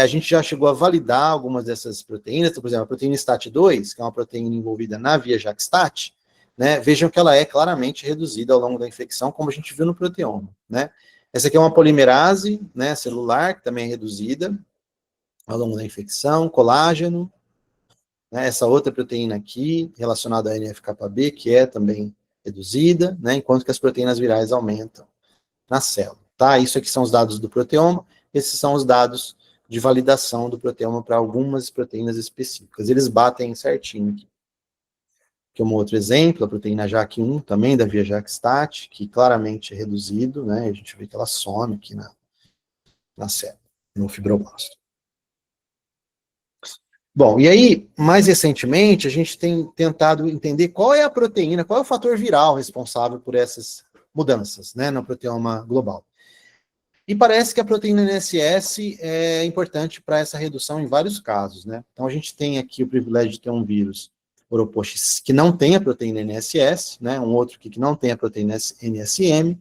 A gente já chegou a validar algumas dessas proteínas, então, por exemplo, a proteína STAT2, que é uma proteína envolvida na via JAK-STAT, né, vejam que ela é claramente reduzida ao longo da infecção, como a gente viu no proteoma, né. Essa aqui é uma polimerase, né, celular, que também é reduzida ao longo da infecção, colágeno, né, essa outra proteína aqui, relacionada à NF-κB, que é também reduzida, né, enquanto que as proteínas virais aumentam na célula, tá? Isso aqui são os dados do proteoma, esses são os dados de validação do proteoma para algumas proteínas específicas. Eles batem certinho aqui. Aqui um outro exemplo, a proteína JAK1, também da via JAK-STAT, que claramente é reduzido, né? A gente vê que ela some aqui na célula, no fibroblasto. Bom, e aí, mais recentemente, a gente tem tentado entender qual é a proteína, qual é o fator viral responsável por essas mudanças, né, no proteoma global. E parece que a proteína NSS é importante para essa redução em vários casos, né? Então, a gente tem aqui o privilégio de ter um vírus Oropox que não tem a proteína NSS, né? Um outro aqui que não tem a proteína NSM,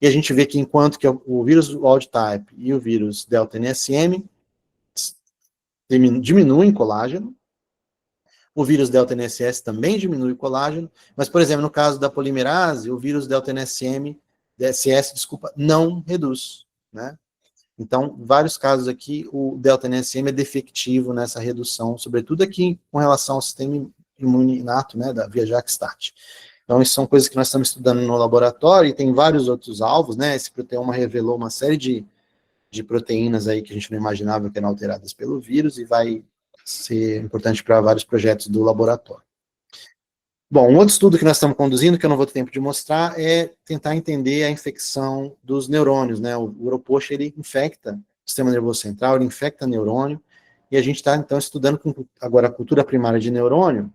e a gente vê que enquanto que o vírus wild type e o vírus delta NSM diminuem colágeno, o vírus delta NSS também diminui colágeno, mas, por exemplo, no caso da polimerase, o vírus delta DSS, desculpa, não reduz, né? Então, vários casos aqui, o delta-NSM é defectivo nessa redução, sobretudo aqui com relação ao sistema imune inato, né, da via JAK-STAT. Então, isso são coisas que nós estamos estudando no laboratório, e tem vários outros alvos, né, esse proteoma revelou uma série de proteínas aí que a gente não imaginava que eram alteradas pelo vírus, e vai ser importante para vários projetos do laboratório. Bom, um outro estudo que nós estamos conduzindo, que eu não vou ter tempo de mostrar, é tentar entender a infecção dos neurônios, né? O Oropox, ele infecta o sistema nervoso central, ele infecta neurônio, e a gente está, então, estudando agora a cultura primária de neurônio,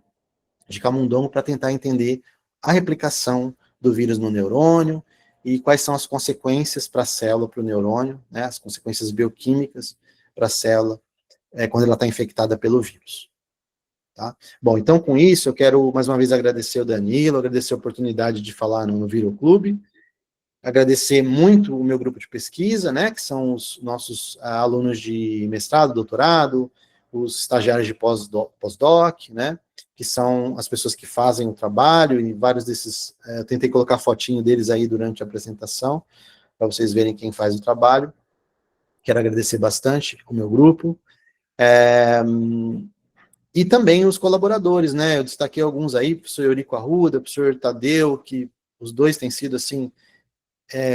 de camundongo, para tentar entender a replicação do vírus no neurônio, e quais são as consequências para a célula, para o neurônio, né? As consequências bioquímicas para a célula, quando ela está infectada pelo vírus. Tá? Bom, então com isso eu quero mais uma vez agradecer o Danilo, agradecer a oportunidade de falar no Viro Clube, agradecer muito o meu grupo de pesquisa, né, que são os nossos alunos de mestrado, doutorado, os estagiários de pós-doc, né, que são as pessoas que fazem o trabalho, e vários desses, eu tentei colocar fotinho deles aí durante a apresentação, para vocês verem quem faz o trabalho. Quero agradecer bastante o meu grupo. E também os colaboradores, né, eu destaquei alguns aí, o professor Eurico Arruda, o professor Tadeu, que os dois têm sido, assim,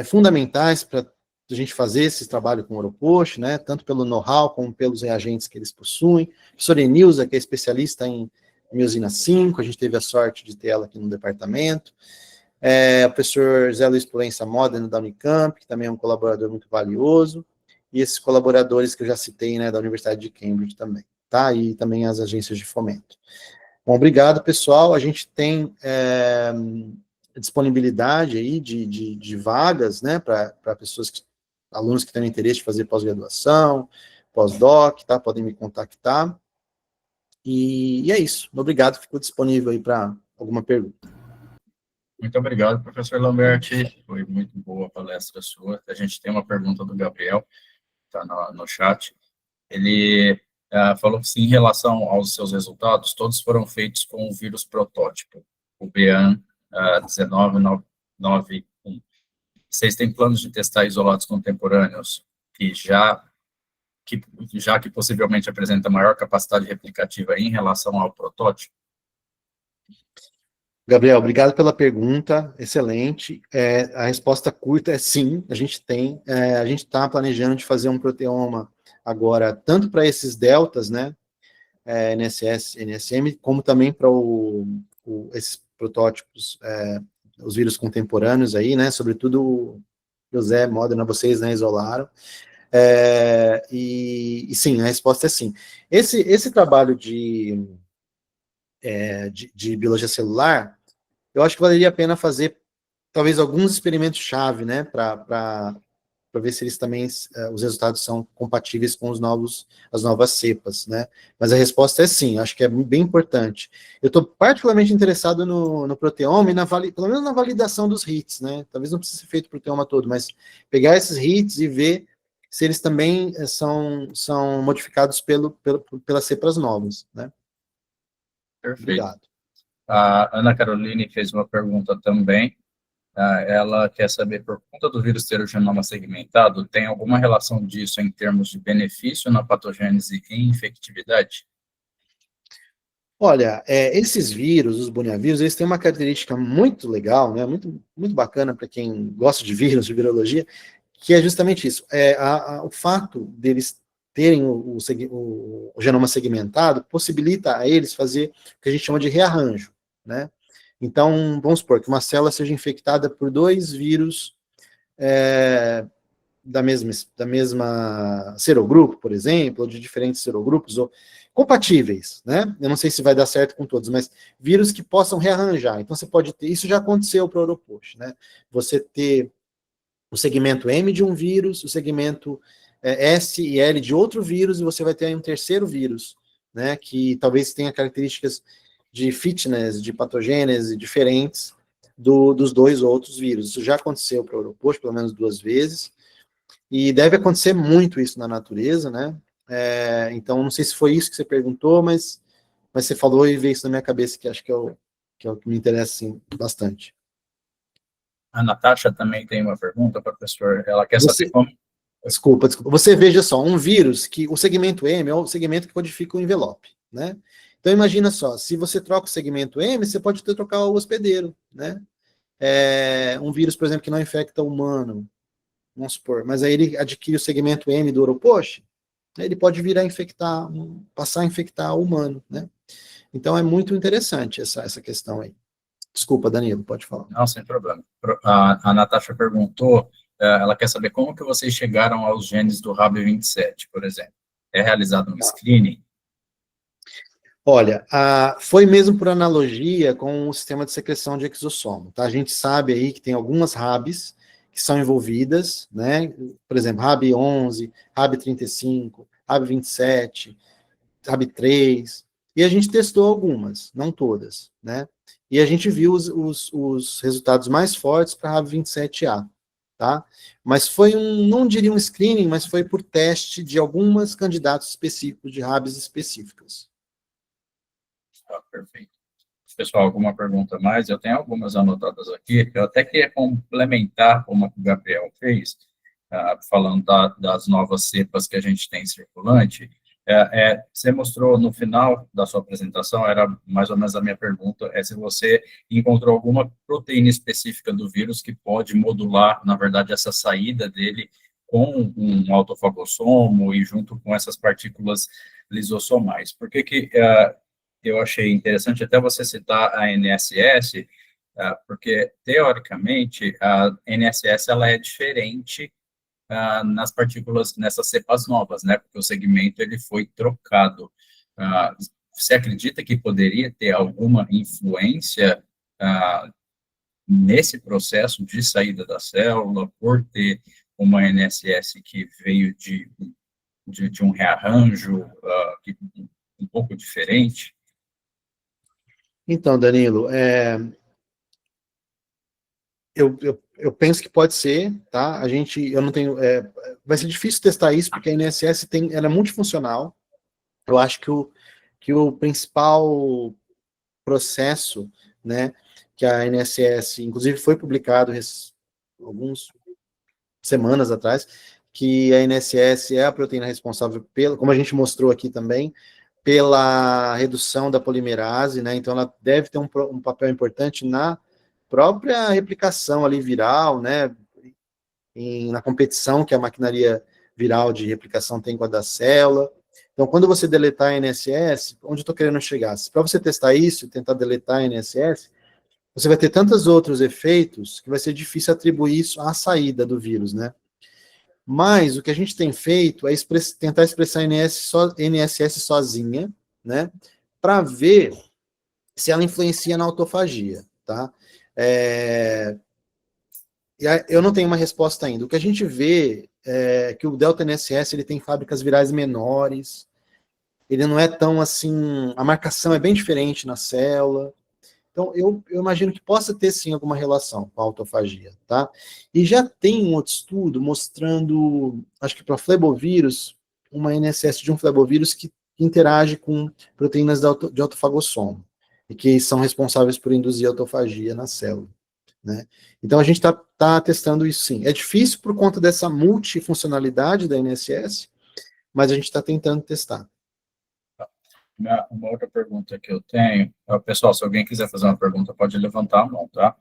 fundamentais para a gente fazer esse trabalho com o Oropost, né, tanto pelo know-how como pelos reagentes que eles possuem. A professora Enilza, que é especialista em miosina 5, a gente teve a sorte de ter ela aqui no departamento. O professor Zé Luiz Pulença Modena, da Unicamp, que também é um colaborador muito valioso, e esses colaboradores que eu já citei, né, da Universidade de Cambridge também, tá? E também as agências de fomento. Bom, obrigado, pessoal. A gente tem disponibilidade aí de vagas, né, para pessoas, alunos que têm interesse de fazer pós-graduação, pós-doc, tá? Podem me contactar. E é isso. Obrigado, ficou disponível aí para alguma pergunta. Muito obrigado, professor Lamberti. Foi muito boa a palestra sua. A gente tem uma pergunta do Gabriel, está no chat. Ele falou que, sim, em relação aos seus resultados, todos foram feitos com o vírus protótipo, o BEAN 19991. Vocês têm planos de testar isolados contemporâneos que possivelmente apresenta maior capacidade replicativa em relação ao protótipo? Gabriel, obrigado pela pergunta, excelente. A resposta curta é sim, a gente tem. A gente está planejando de fazer um proteoma agora, tanto para esses deltas, né, NSS, NSM, como também para esses protótipos, os vírus contemporâneos aí, né, sobretudo o José, Modena, vocês, né, isolaram. E sim, a resposta é sim. Esse trabalho de biologia celular, eu acho que valeria a pena fazer, talvez, alguns experimentos-chave, né, para ver se eles também, os resultados são compatíveis com as novas cepas, né, mas a resposta é sim, acho que é bem importante. Eu estou particularmente interessado no proteoma e pelo menos na validação dos hits, né, talvez não precise ser feito o proteoma todo, mas pegar esses hits e ver se eles também são modificados pelas cepas novas, né. Perfeito. Obrigado. A Ana Caroline fez uma pergunta também. Ela quer saber, por conta do vírus ter o genoma segmentado, tem alguma relação disso em termos de benefício na patogênese e infectividade? Olha, esses vírus, os boniavírus, eles têm uma característica muito legal, né, muito, muito bacana para quem gosta de vírus, de virologia, que é justamente isso. O fato deles terem o genoma segmentado possibilita a eles fazer o que a gente chama de rearranjo, né? Então, vamos supor que uma célula seja infectada por 2 vírus da mesma serogrupo, por exemplo, ou de diferentes serogrupos, ou compatíveis, né? Eu não sei se vai dar certo com todos, mas vírus que possam rearranjar. Então, você pode ter, isso já aconteceu para o Oropost, né? Você ter o segmento M de um vírus, o segmento S e L de outro vírus, e você vai ter um terceiro vírus, né, que talvez tenha características de fitness, de patogênese diferentes dos 2 outros vírus. Isso já aconteceu para o Oropost, pelo menos 2 vezes, e deve acontecer muito isso na natureza, né, então não sei se foi isso que você perguntou, mas você falou e veio isso na minha cabeça, que acho que é o que me interessa, sim, bastante. A Natasha também tem uma pergunta, professor. Ela quer saber como... Desculpa. Você veja só, um vírus que o segmento M é o segmento que codifica o envelope, né? Então, imagina só, se você troca o segmento M, você pode trocar o hospedeiro, né? Um vírus, por exemplo, que não infecta o humano, vamos supor, mas aí ele adquire o segmento M do Oropost, ele pode vir a infectar, passar a infectar o humano, né? Então, é muito interessante essa questão aí. Desculpa, Danilo, pode falar. Não, sem problema. A Natasha perguntou, ela quer saber como que vocês chegaram aos genes do RAB27, por exemplo. É realizado um screening? Olha, foi mesmo por analogia com o sistema de secreção de exossomo, tá? A gente sabe aí que tem algumas RABs que são envolvidas, né? Por exemplo, RAB11, RAB35, RAB27, RAB3, e a gente testou algumas, não todas, né? E a gente viu os resultados mais fortes para RAB27A, tá? Mas foi não diria um screening, mas foi por teste de alguns candidatos específicos, de RABs específicas. Perfeito. Pessoal, alguma pergunta a mais? Eu tenho algumas anotadas aqui, eu até queria complementar como o Gabriel fez, falando das novas cepas que a gente tem circulante. Você mostrou no final da sua apresentação, era mais ou menos a minha pergunta, se você encontrou alguma proteína específica do vírus que pode modular, na verdade, essa saída dele com um autofagossomo e junto com essas partículas lisossomais. Por que eu achei interessante até você citar a NSS, porque, teoricamente, a NSS ela é diferente nas partículas, nessas cepas novas, né? Porque o segmento ele foi trocado. Você acredita que poderia ter alguma influência nesse processo de saída da célula por ter uma NSS que veio de um rearranjo um pouco diferente? Então, Danilo, eu penso que pode ser, tá? Eu não tenho, vai ser difícil testar isso, porque a INSS ela é multifuncional. Eu acho que o principal processo, né, que a INSS, inclusive foi publicado algumas semanas atrás, que a INSS é a proteína responsável pela, como a gente mostrou aqui também, pela redução da polimerase, né? Então ela deve ter um papel importante na própria replicação ali viral, né? Na competição que a maquinaria viral de replicação tem com a da célula. Então, quando você deletar a INSS, onde eu estou querendo chegar? Para você testar isso e tentar deletar a INSS, você vai ter tantos outros efeitos que vai ser difícil atribuir isso à saída do vírus, né? Mas o que a gente tem feito é tentar expressar a NSS sozinha, né? Para ver se ela influencia na autofagia, tá? Eu não tenho uma resposta ainda. O que a gente vê é que o Delta NSS ele tem fábricas virais menores, ele não é tão assim, a marcação é bem diferente na célula. Então, eu imagino que possa ter sim alguma relação com a autofagia, tá? E já tem um outro estudo mostrando, acho que para flebovírus, uma NSS de um flebovírus que interage com proteínas de autofagossomo, e que são responsáveis por induzir autofagia na célula, né? Então, a gente tá testando isso sim. É difícil por conta dessa multifuncionalidade da NSS, mas a gente está tentando testar. Uma outra pergunta que eu tenho, pessoal, se alguém quiser fazer uma pergunta, pode levantar a mão, tá?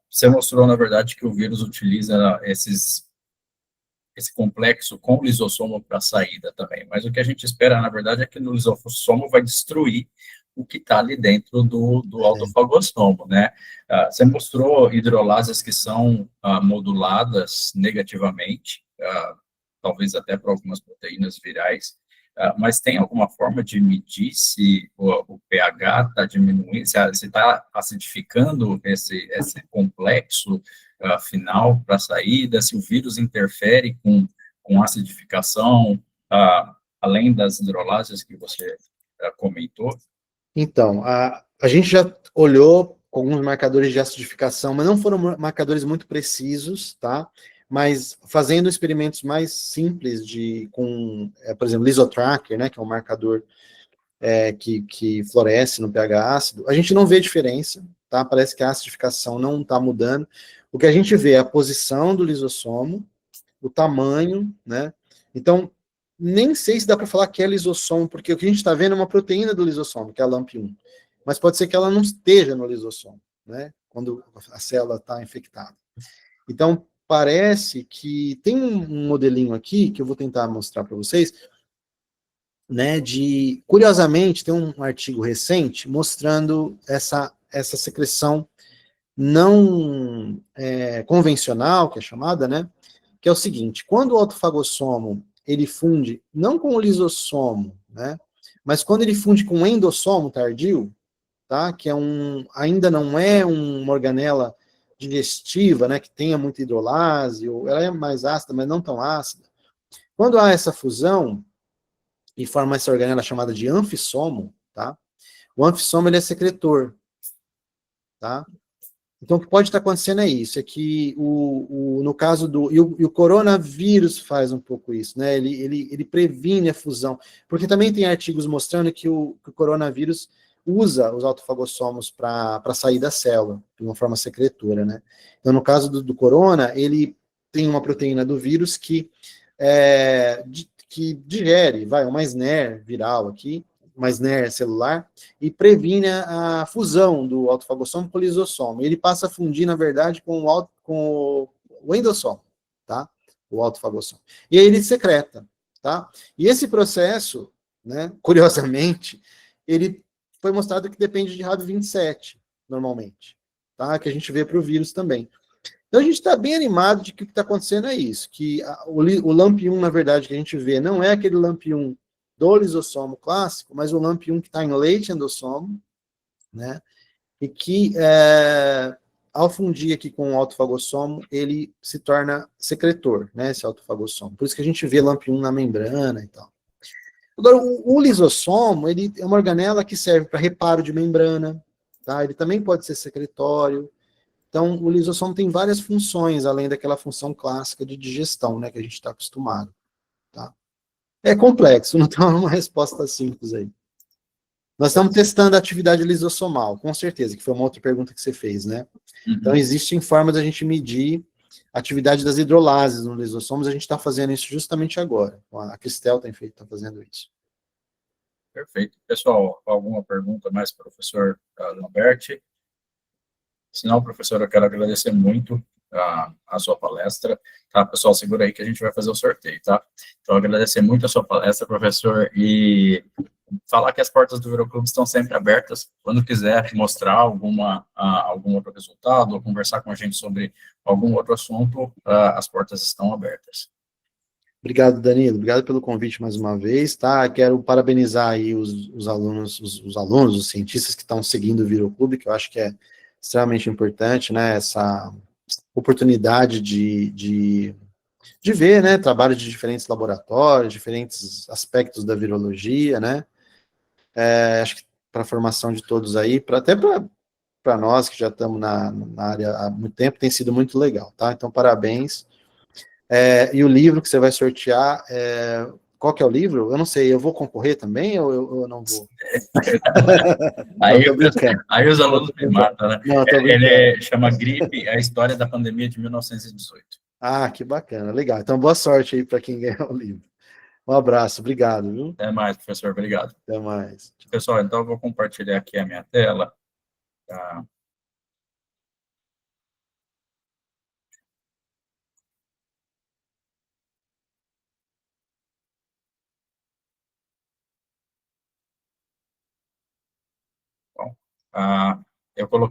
Você mostrou, na verdade, que o vírus utiliza esse complexo com lisossomo para saída também, mas o que a gente espera, na verdade, é que no lisossomo vai destruir o que está ali dentro do autofagossomo, né? Você mostrou hidrolases que são moduladas negativamente, talvez até para algumas proteínas virais, mas tem alguma forma de medir se o pH está diminuindo, se está acidificando esse complexo final para a saída, se o vírus interfere com acidificação, além das hidrolases que você comentou? Então, a gente já olhou com alguns marcadores de acidificação, mas não foram marcadores muito precisos, tá? Mas fazendo experimentos mais simples por exemplo, Lisotracker, né, que é um marcador que floresce no pH ácido, a gente não vê diferença, tá? Parece que a acidificação não está mudando. O que a gente vê é a posição do lisossomo, o tamanho, né? Então, nem sei se dá para falar que é lisossomo, porque o que a gente está vendo é uma proteína do lisossomo, que é a LAMP1. Mas pode ser que ela não esteja no lisossomo, né? Quando a célula está infectada. Então, parece que tem um modelinho aqui, que eu vou tentar mostrar para vocês, né, curiosamente, tem um artigo recente mostrando essa secreção não convencional, que é chamada, né, que é o seguinte: quando o autofagossomo ele funde não com o lisossomo, né, mas quando ele funde com o endossomo tardio, tá, que ainda não é uma organela digestiva, né, que tenha muita hidrolase, ou ela é mais ácida, mas não tão ácida. Quando há essa fusão e forma essa organela chamada de anfissomo, tá? O anfissomo ele é secretor, tá? Então, o que pode estar acontecendo é isso, é que no caso e o coronavírus faz um pouco isso, né? Ele previne a fusão, porque também tem artigos mostrando que o coronavírus usa os autofagossomos para sair da célula, de uma forma secretora, né? Então, no caso do corona, ele tem uma proteína do vírus que que digere, uma SNER viral aqui, uma SNER celular, e previne a fusão do autofagossomo com o lisossomo. Ele passa a fundir, na verdade, com o endossomo, tá? O autofagossomo. E aí ele secreta, tá? E esse processo, né, curiosamente, ele foi mostrado que depende de RAB27, normalmente, tá? Que a gente vê para o vírus também. Então a gente está bem animado de que o que está acontecendo é isso, que o LAMP1, na verdade, que a gente vê, não é aquele LAMP1 do lisossomo clássico, mas o LAMP1 que está em leite endossomo, né? E que, ao fundir aqui com o autofagossomo, ele se torna secretor, né? Esse autofagossomo. Por isso que a gente vê LAMP1 na membrana e tal. Agora, o lisossomo, ele é uma organela que serve para reparo de membrana, tá? Ele também pode ser secretório. Então, o lisossomo tem várias funções, além daquela função clássica de digestão, né, que a gente está acostumado, tá? É complexo, não tem uma resposta simples aí. Nós estamos testando a atividade lisossomal, com certeza, que foi uma outra pergunta que você fez, né? Então, existem formas da gente medir a atividade das hidrolases no lisossomos, a gente está fazendo isso justamente agora. A Cristel está fazendo isso. Perfeito. Pessoal, alguma pergunta mais para o professor Lamberti? Se não, professor, eu quero agradecer muito a sua palestra, tá? Pessoal, segura aí que a gente vai fazer o sorteio, tá? Então, agradecer muito a sua palestra, professor, e falar que as portas do Viroclube estão sempre abertas. Quando quiser mostrar algum outro resultado, ou conversar com a gente sobre algum outro assunto, as portas estão abertas. Obrigado, Danilo. Obrigado pelo convite mais uma vez, tá? Quero parabenizar aí os alunos, os cientistas que estão seguindo o Viroclube, que eu acho que é extremamente importante, né? Essa oportunidade de ver, né? Trabalho de diferentes laboratórios, diferentes aspectos da virologia, né? Acho que para a formação de todos aí, até para nós que já estamos na área há muito tempo, tem sido muito legal, tá? Então, parabéns. E o livro que você vai sortear, qual que é o livro? Eu não sei, eu vou concorrer também ou eu não vou? Não, Aí, tô brincando. aí os alunos me matam, né? Não, tô brincando. Ele chama Gripe, a história da pandemia de 1918. Ah, que bacana, legal. Então, boa sorte aí para quem ganhar o livro. Um abraço, obrigado, viu? Até mais, professor, obrigado. Até mais. Pessoal, então eu vou compartilhar aqui a minha tela. Tá? Bom, eu coloquei